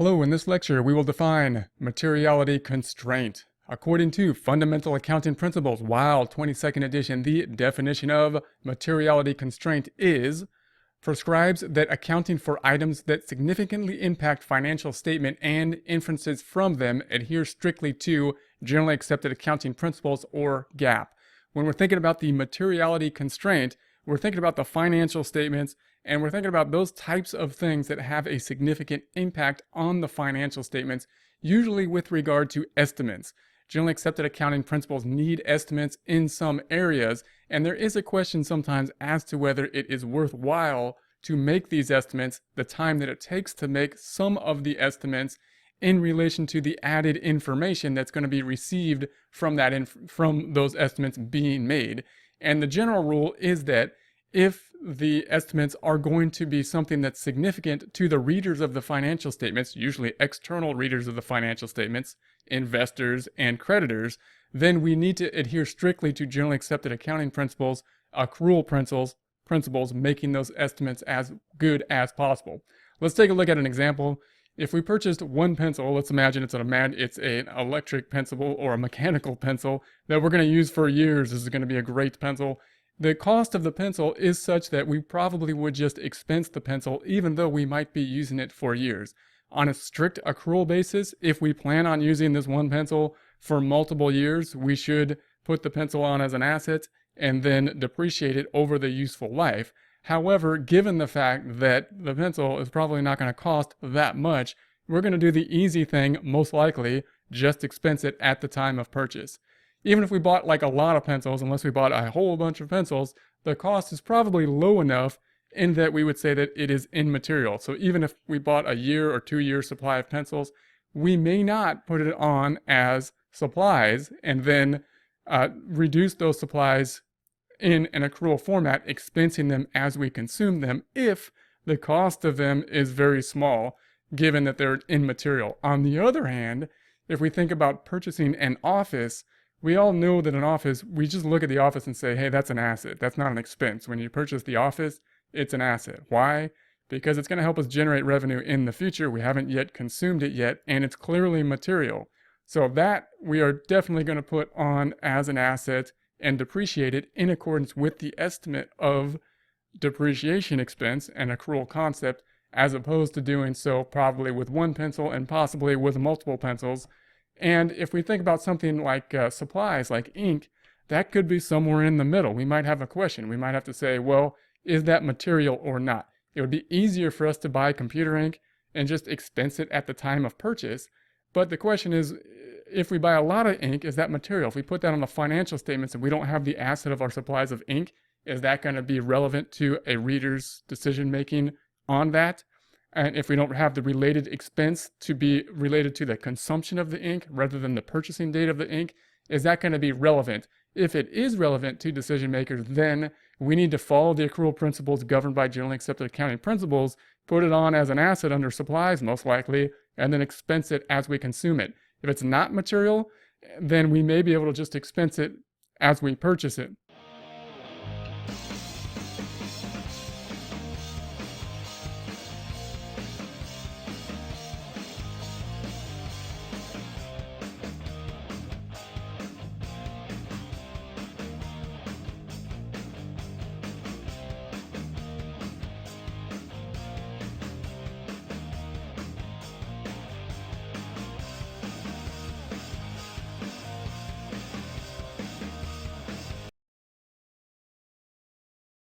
Hello, in this lecture we will define materiality constraint. According to Fundamental Accounting Principles, WILD 22nd edition, the definition of materiality constraint is prescribes that accounting for items that significantly impact financial statement and inferences from them adhere strictly to generally accepted accounting principles or GAAP. When we're thinking about the materiality constraint, we're thinking about the financial statements, and we're thinking about those types of things that have a significant impact on the financial statements, usually with regard to estimates. Generally accepted accounting principles need estimates in some areas, and there is a question sometimes as to whether it is worthwhile to make these estimates, the time that it takes to make some of the estimates in relation to the added information that's going to be received from from those estimates being made. And the general rule is that if the estimates are going to be something that's significant to the readers of the financial statements, usually external readers of the financial statements, investors and creditors, then we need to adhere strictly to generally accepted accounting principles, accrual principles, making those estimates as good as possible. Let's take a look at an example. If we purchased one pencil, let's imagine it's an electric pencil or a mechanical pencil that we're going to use for years. This is going to be a great pencil. The cost of the pencil is such that we probably would just expense the pencil even though we might be using it for years. On a strict accrual basis, if we plan on using this one pencil for multiple years, we should put the pencil on as an asset and then depreciate it over the useful life. However, given the fact that the pencil is probably not going to cost that much, we're going to do the easy thing, most likely, just expense it at the time of purchase. Even if we bought like a lot of pencils, unless we bought a whole bunch of pencils, the cost is probably low enough in that we would say that it is immaterial. So even if we bought a year or 2 year supply of pencils, we may not put it on as supplies and then reduce those supplies in an accrual format, expensing them as we consume them if the cost of them is very small, given that they're immaterial. On the other hand, if we think about purchasing an office, we all know that an office, we just look at the office and say, hey, that's an asset. That's not an expense. When you purchase the office, it's an asset. Why? Because it's going to help us generate revenue in the future. We haven't yet consumed it yet, and it's clearly material. So that we are definitely going to put on as an asset and depreciate it in accordance with the estimate of depreciation expense and accrual concept, as opposed to doing so probably with one pencil and possibly with multiple pencils. And if we think about something like supplies, like ink, that could be somewhere in the middle. We might have a question. We might have to say, well, is that material or not? It would be easier for us to buy computer ink and just expense it at the time of purchase. But the question is, if we buy a lot of ink, is that material? If we put that on the financial statements and we don't have the asset of our supplies of ink, is that going to be relevant to a reader's decision making on that? And if we don't have the related expense to be related to the consumption of the ink rather than the purchasing date of the ink, is that going to be relevant? If it is relevant to decision makers, then we need to follow the accrual principles governed by generally accepted accounting principles, put it on as an asset under supplies most likely, and then expense it as we consume it. If it's not material, then we may be able to just expense it as we purchase it.